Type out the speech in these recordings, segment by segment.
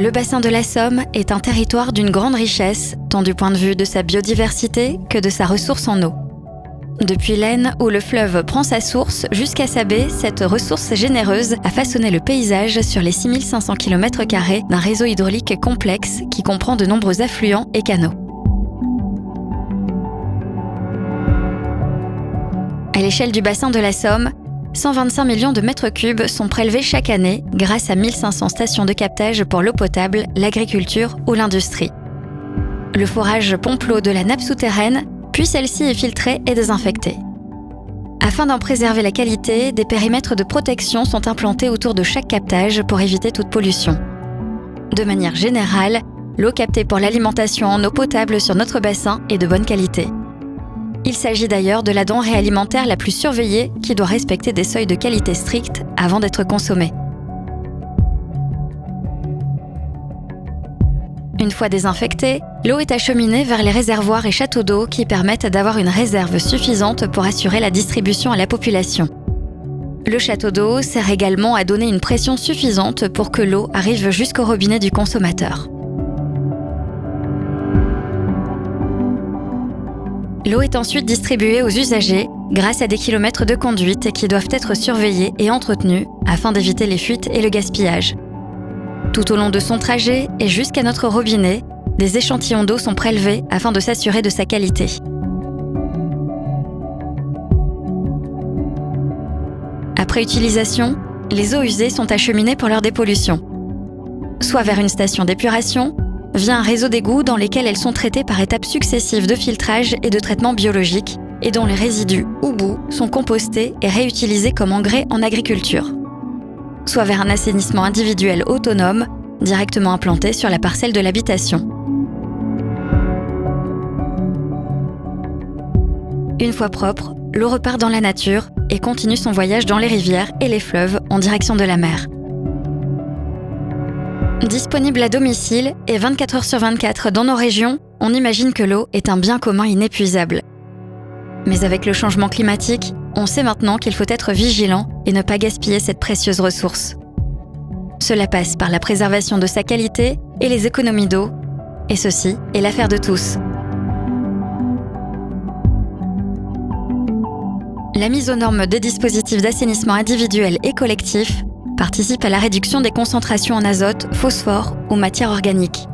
le bassin de la Somme est un territoire d'une grande richesse, tant du point de vue de sa biodiversité que de sa ressource en eau. Depuis l'Aisne, où le fleuve prend sa source, jusqu'à sa baie, cette ressource généreuse a façonné le paysage sur les 6500 km² d'un réseau hydraulique complexe qui comprend de nombreux affluents et canaux. À l'échelle du bassin de la Somme, 125 millions de mètres cubes sont prélevés chaque année grâce à 1500 stations de captage pour l'eau potable, l'agriculture ou l'industrie. Le forage pompe l'eau de la nappe souterraine, puis celle-ci est filtrée et désinfectée. Afin d'en préserver la qualité, des périmètres de protection sont implantés autour de chaque captage pour éviter toute pollution. De manière générale, l'eau captée pour l'alimentation en eau potable sur notre bassin est de bonne qualité. Il s'agit d'ailleurs de la denrée alimentaire la plus surveillée qui doit respecter des seuils de qualité stricts avant d'être consommée. Une fois désinfectée, l'eau est acheminée vers les réservoirs et châteaux d'eau qui permettent d'avoir une réserve suffisante pour assurer la distribution à la population. Le château d'eau sert également à donner une pression suffisante pour que l'eau arrive jusqu'au robinet du consommateur. L'eau est ensuite distribuée aux usagers grâce à des kilomètres de conduites qui doivent être surveillés et entretenus afin d'éviter les fuites et le gaspillage. Tout au long de son trajet et jusqu'à notre robinet, des échantillons d'eau sont prélevés afin de s'assurer de sa qualité. Après utilisation, les eaux usées sont acheminées pour leur dépollution, soit vers une station d'épuration, via un réseau d'égouts dans lesquels elles sont traitées par étapes successives de filtrage et de traitement biologique, et dont les résidus ou boues sont compostés et réutilisés comme engrais en agriculture, soit vers un assainissement individuel autonome, directement implanté sur la parcelle de l'habitation. Une fois propre, l'eau repart dans la nature et continue son voyage dans les rivières et les fleuves en direction de la mer. Disponible à domicile et 24 heures sur 24 dans nos régions, on imagine que l'eau est un bien commun inépuisable. Mais avec le changement climatique, on sait maintenant qu'il faut être vigilant et ne pas gaspiller cette précieuse ressource. Cela passe par la préservation de sa qualité et les économies d'eau, et ceci est l'affaire de tous. La mise aux normes des dispositifs d'assainissement individuel et collectif participe à la réduction des concentrations en azote, phosphore ou matières organiques.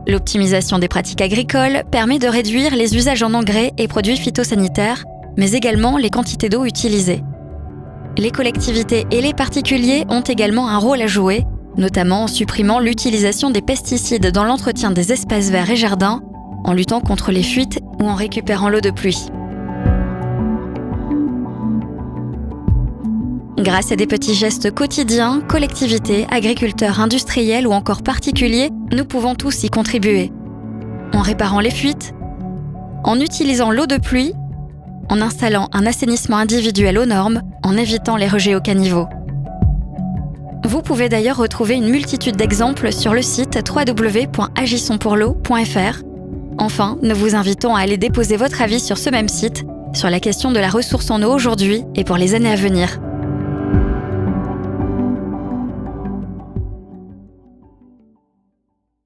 L'optimisation des pratiques agricoles permet de réduire les usages en engrais et produits phytosanitaires, mais également les quantités d'eau utilisées. Les collectivités et les particuliers ont également un rôle à jouer, notamment en supprimant l'utilisation des pesticides dans l'entretien des espaces verts et jardins, en luttant contre les fuites ou en récupérant l'eau de pluie. Grâce à des petits gestes quotidiens, collectivités, agriculteurs, industriels ou encore particuliers, nous pouvons tous y contribuer. En réparant les fuites, en utilisant l'eau de pluie, en installant un assainissement individuel aux normes, en évitant les rejets au caniveau. Vous pouvez d'ailleurs retrouver une multitude d'exemples sur le site www.agissonspourleau.fr. Enfin, nous vous invitons à aller déposer votre avis sur ce même site, sur la question de la ressource en eau aujourd'hui et pour les années à venir.